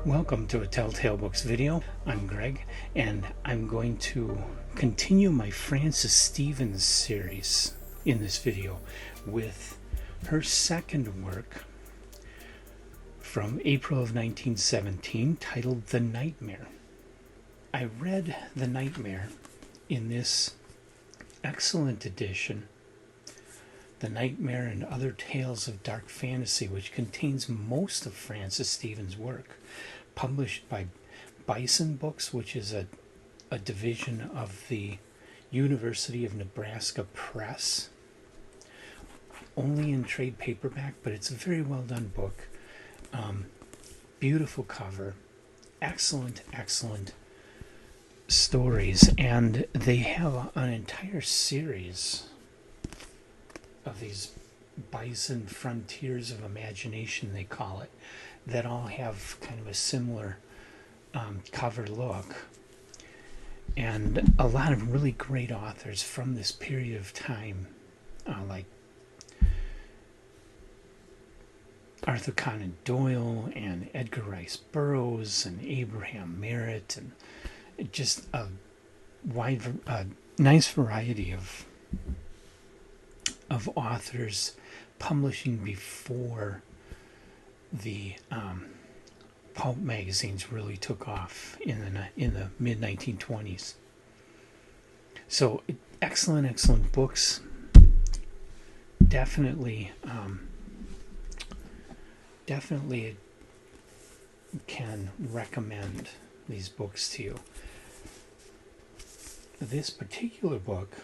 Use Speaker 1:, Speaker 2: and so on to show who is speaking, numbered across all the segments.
Speaker 1: Welcome to a Telltale Books video. I'm Greg, and I'm going to continue my Frances Stevens series in this video with her second work from April of 1917 titled The Nightmare. I read The Nightmare in this excellent edition, The Nightmare and Other Tales of Dark Fantasy, which contains most of Frances Stevens' work, published by Bison Books, which is a division of the University of Nebraska Press. Only in trade paperback, but it's a very well done book. Beautiful cover, excellent stories, and they have an entire series of these Bison Frontiers of Imagination, they call it, that all have kind of a similar cover look, and a lot of really great authors from this period of time, like Arthur Conan Doyle and Edgar Rice Burroughs and Abraham Merritt, and just a nice variety of authors publishing before the pulp magazines really took off in the mid 1920s. So excellent books. Definitely can recommend these books to you. This particular book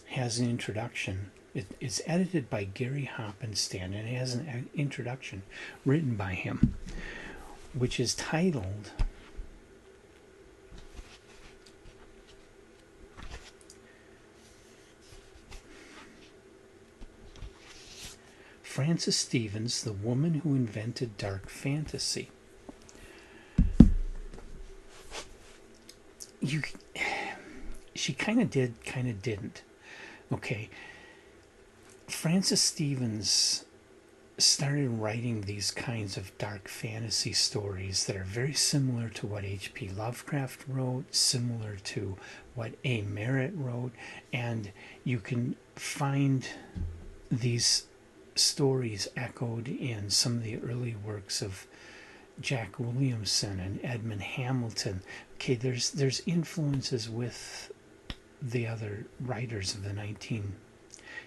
Speaker 1: has an introduction. It's edited by Gary Hoppenstein, and it has an introduction written by him, which is titled Frances Stevens, the Woman Who Invented Dark Fantasy. She kind of did, kind of didn't. Okay. Frances Stevens started writing these kinds of dark fantasy stories that are very similar to what H.P. Lovecraft wrote, similar to what A. Merritt wrote, and you can find these stories echoed in some of the early works of Jack Williamson and Edmund Hamilton. Okay, there's influences with the other writers of the 1920s,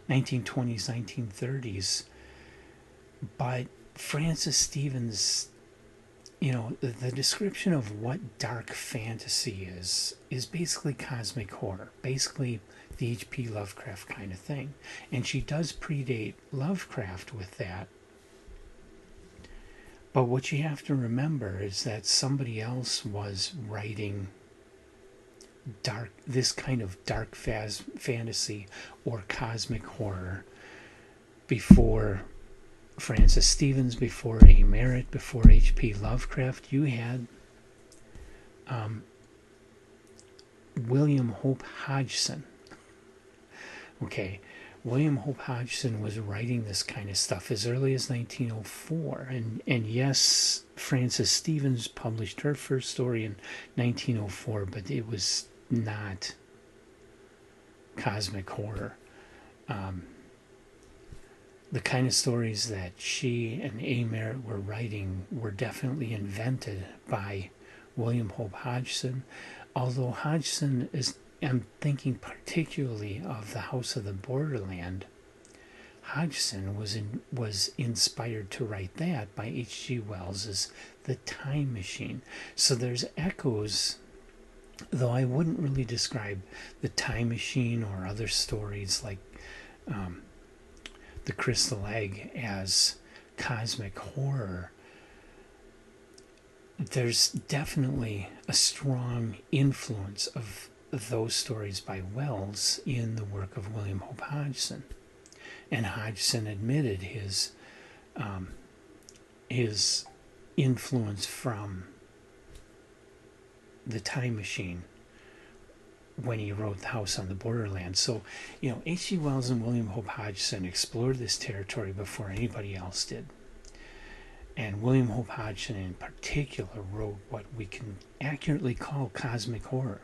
Speaker 1: 1930s, but Frances Stevens, the description of what dark fantasy is basically cosmic horror, basically the H.P. Lovecraft kind of thing. And she does predate Lovecraft with that. But what you have to remember is that somebody else was writing this kind of dark fantasy or cosmic horror before Frances Stevens, before A. Merritt, before H.P. Lovecraft. You had William Hope Hodgson. Okay, William Hope Hodgson was writing this kind of stuff as early as 1904, and yes, Frances Stevens published her first story in 1904, but it was not cosmic horror. The kind of stories that she and A. Merritt were writing were definitely invented by William Hope Hodgson, although Hodgson is, I'm thinking particularly of The House of the Borderland. Hodgson was inspired to write that by H.G. Wells's The Time Machine. So there's echoes, though I wouldn't really describe The Time Machine or other stories like The Crystal Egg as cosmic horror. There's definitely a strong influence of those stories by Wells in the work of William Hope Hodgson. And Hodgson admitted his influence from The Time Machine when he wrote The House on the Borderland. So, H.G. Wells and William Hope Hodgson explored this territory before anybody else did. And William Hope Hodgson in particular wrote what we can accurately call cosmic horror,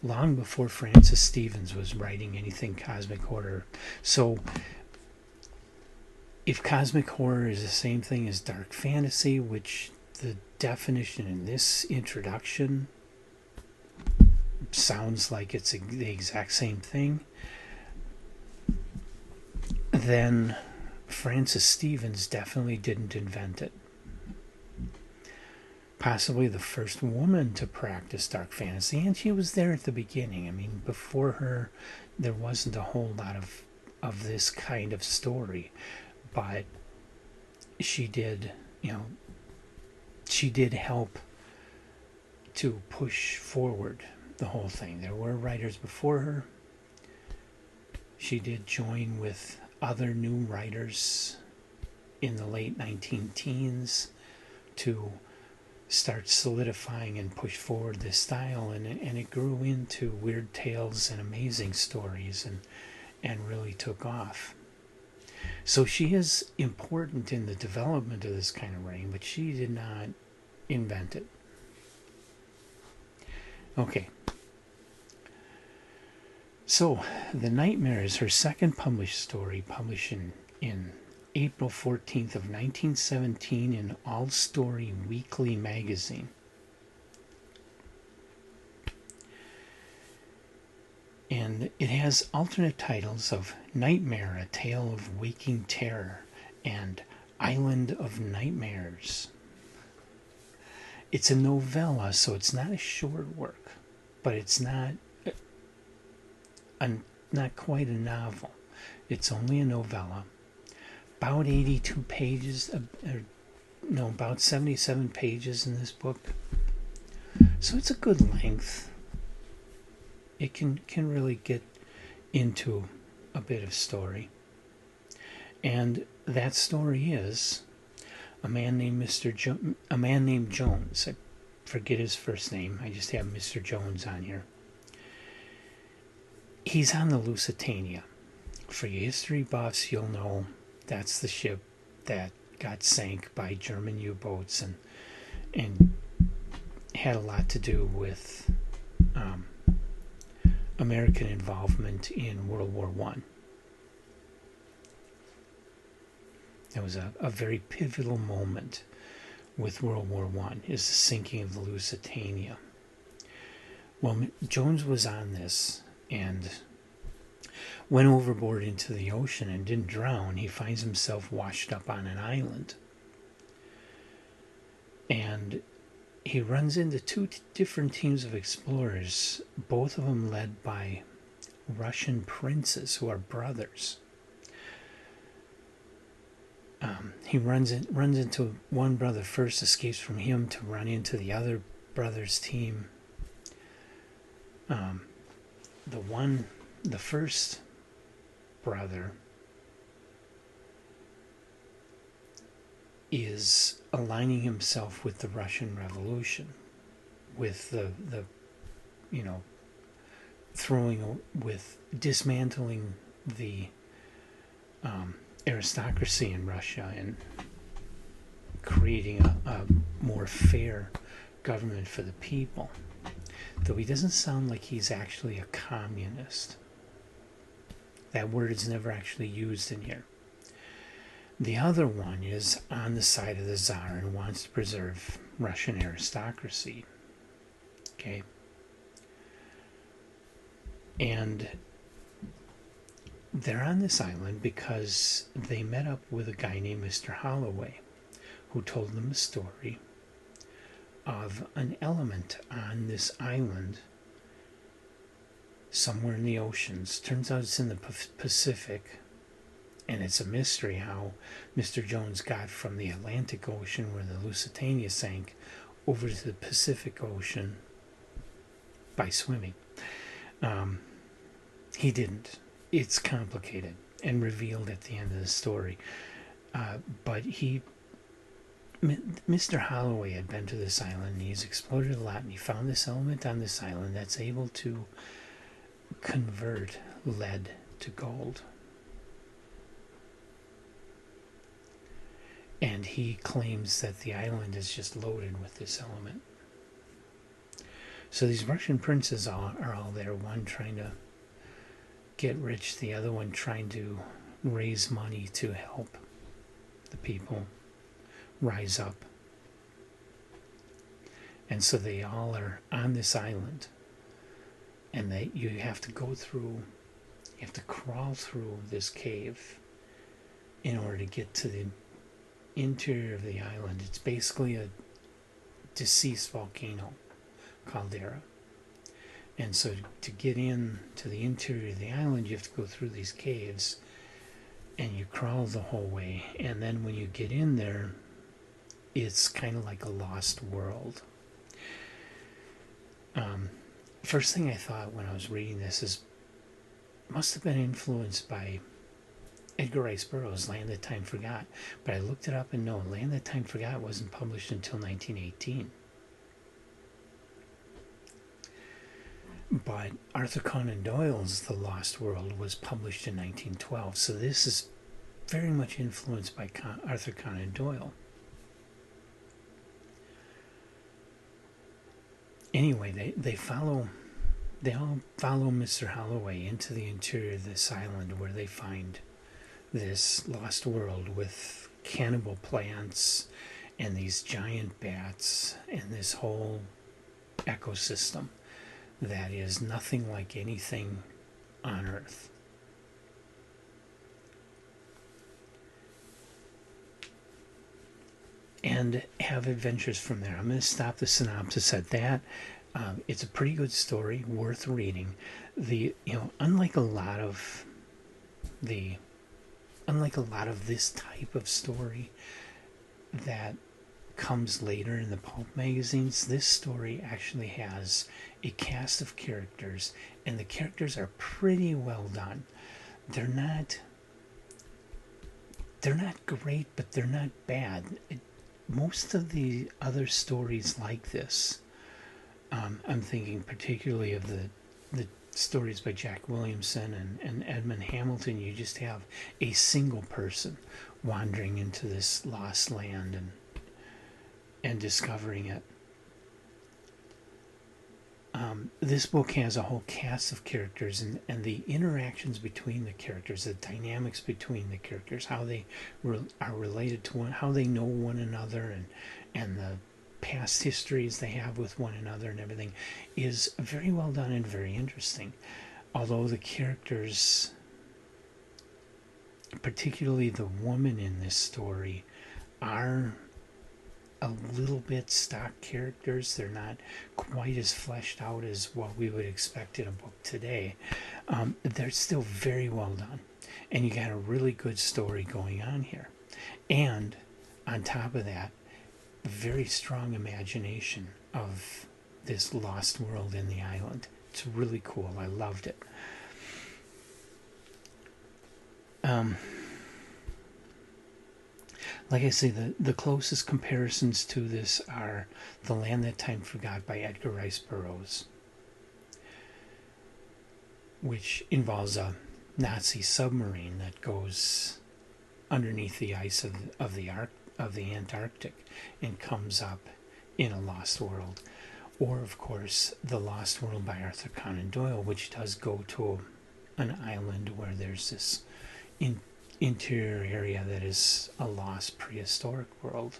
Speaker 1: long before Francis Stevens was writing anything cosmic horror. So if cosmic horror is the same thing as dark fantasy, which the definition in this introduction sounds like it's the exact same thing, then Francis Stevens definitely didn't invent it. Possibly the first woman to practice dark fantasy, and she was there at the beginning. I mean, before her, there wasn't a whole lot of this kind of story, but she did, she did help to push forward the whole thing. There were writers before her. She did join with other new writers in the late 19 teens to start solidifying and push forward this style, and it grew into weird tales and amazing stories, and really took off. So she is important in the development of this kind of writing, but she did not invent it. Okay. So, The Nightmare is her second published story, published in April 14th of 1917 in All Story Weekly magazine. And it has alternate titles of Nightmare, A Tale of Waking Terror, and Island of Nightmares. It's a novella, so it's not a short work, but it's not quite a novel. It's only a novella. About 82 pages, about 77 pages in this book. So it's a good length. It can really get into a bit of story. And that story is a man named Jones. I forget his first name. I just have Mr. Jones on here. He's on the Lusitania. For you history buffs, you'll know that's the ship that got sank by German U-boats and had a lot to do with American involvement in World War I. That was a very pivotal moment with World War I, is the sinking of the Lusitania. Well, Jones was on this and went overboard into the ocean and didn't drown. He finds himself washed up on an island. And he runs into two different teams of explorers, both of them led by Russian princes who are brothers. He runs into one brother first, escapes from him to run into the other brother's team. The first brother is aligning himself with the Russian Revolution, with the dismantling the aristocracy in Russia and creating a more fair government for the people. Though he doesn't sound like he's actually a communist. That word is never actually used in here. The other one is on the side of the Tsar and wants to preserve Russian aristocracy. Okay? And they're on this island because they met up with a guy named Mr. Holloway, who told them a story of an element on this island somewhere in the oceans. Turns out it's in the Pacific, and it's a mystery how Mr. Jones got from the Atlantic Ocean, where the Lusitania sank, over to the Pacific Ocean by swimming. He didn't. It's complicated and revealed at the end of the story. But Mr. Holloway had been to this island, and he's explored it a lot, and he found this element on this island that's able to convert lead to gold. And he claims that the island is just loaded with this element. So these Russian princes are all there, one trying to get rich, the other one trying to raise money to help the people rise up. And so they all are on this island, and you have to crawl through this cave in order to get to the interior of the island. It's basically a deceased volcano caldera. And so to get in to the interior of the island, you have to go through these caves, and you crawl the whole way. And then when you get in there, it's kind of like a lost world. First thing I thought when I was reading this is, must have been influenced by Edgar Rice Burroughs' Land That Time Forgot. But I looked it up, and no, Land That Time Forgot wasn't published until 1918. But Arthur Conan Doyle's The Lost World was published in 1912, so this is very much influenced by Arthur Conan Doyle. Anyway, they all follow Mr. Holloway into the interior of this island, where they find this lost world with cannibal plants and these giant bats and this whole ecosystem that is nothing like anything on Earth. And have adventures from there. I'm going to stop the synopsis at that. It's a pretty good story, worth reading. Unlike a lot of this type of story that comes later in the pulp magazines, this story actually has a cast of characters, and the characters are pretty well done. They're not great, but they're not bad. Most of the other stories like this, I'm thinking particularly of the stories by Jack Williamson and Edmund Hamilton. You just have a single person wandering into this lost land and discovering it. This book has a whole cast of characters, and the interactions between the characters, the dynamics between the characters, how they are related to how they know one another, and the past histories they have with one another and everything, is very well done and very interesting. Although the characters, particularly the woman in this story, are a little bit stock characters. They're not quite as fleshed out as what we would expect in a book today. They're still very well done, and you got a really good story going on here. And on top of that, very strong imagination of this lost world in the island. It's really cool. I loved it. Like I say, the closest comparisons to this are The Land That Time Forgot by Edgar Rice Burroughs, which involves a Nazi submarine that goes underneath the ice of the Antarctic and comes up in a lost world. Or, of course, The Lost World by Arthur Conan Doyle, which does go to an island where there's this interior area that is a lost prehistoric world.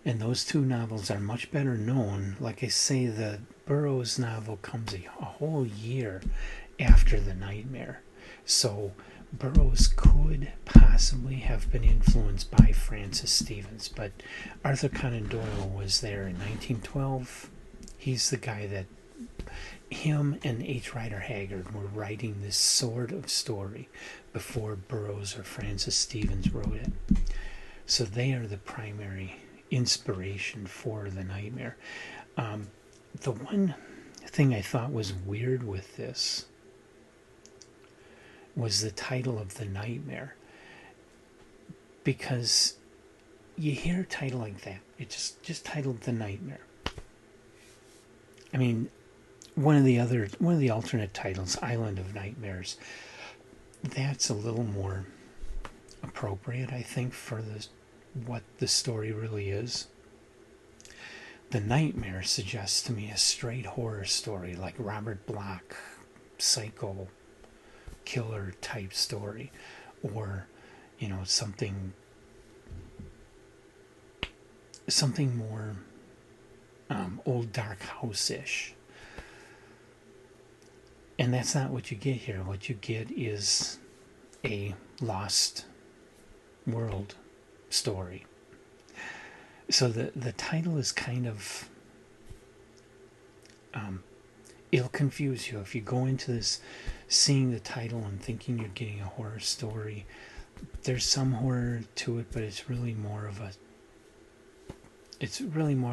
Speaker 1: And those two novels are much better known. Like I say, the Burroughs novel comes a whole year after The Nightmare. So Burroughs could possibly have been influenced by Francis Stevens, but Arthur Conan Doyle was there in 1912. He's the guy that him and H. Rider Haggard were writing this sort of story before Burroughs or Francis Stevens wrote it. So they are the primary inspiration for The Nightmare. The one thing I thought was weird with this was the title of The Nightmare, because you hear a title like that, it's just titled The Nightmare. I mean, one of the alternate titles, Island of Nightmares, that's a little more appropriate, I think, for what the story really is. The Nightmare suggests to me a straight horror story, like Robert Bloch, psycho killer type story, or something more old dark house-ish. And that's not what you get here. What you get is a lost world story. So the title is kind of it'll confuse you if you go into this seeing the title and thinking you're getting a horror story. There's some horror to it, but it's really more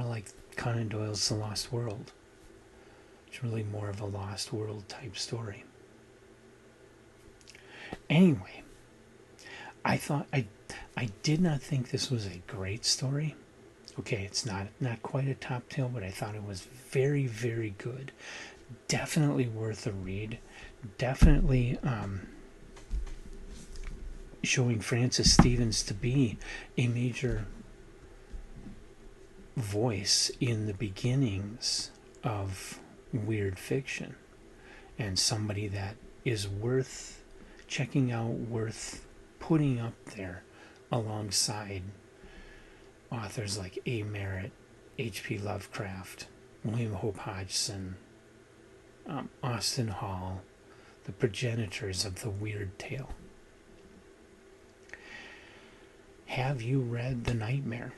Speaker 1: like Conan Doyle's The Lost World. It's really more of a Lost World type story. Anyway, I did not think this was a great story. Okay, it's not quite a top tale, but I thought it was very, very good. Definitely worth a read. Definitely showing Francis Stevens to be a major voice in the beginnings of weird fiction, and somebody that is worth checking out, worth putting up there alongside authors like A. Merritt, H.P. Lovecraft, William Hope Hodgson, Austin Hall, the progenitors of the weird tale. Have you read The Nightmare?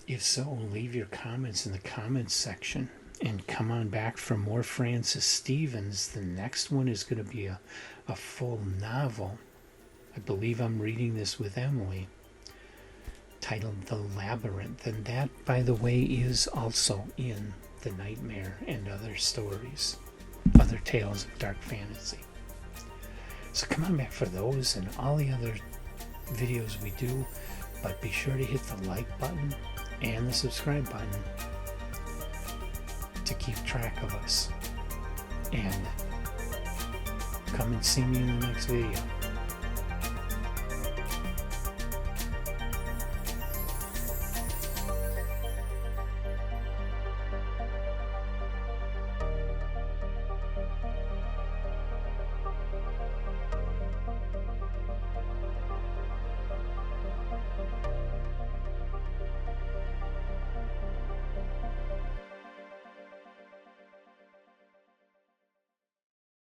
Speaker 1: If so, leave your comments in the comments section and come on back for more Francis Stevens. The next one is going to be a full novel. I believe I'm reading this with Emily, titled The Labyrinth, and that, by the way, is also in The Nightmare and other stories, other tales of dark fantasy. So come on back for those and all the other videos we do, but be sure to hit the like button and the subscribe button to keep track of us, and come and see me in the next video.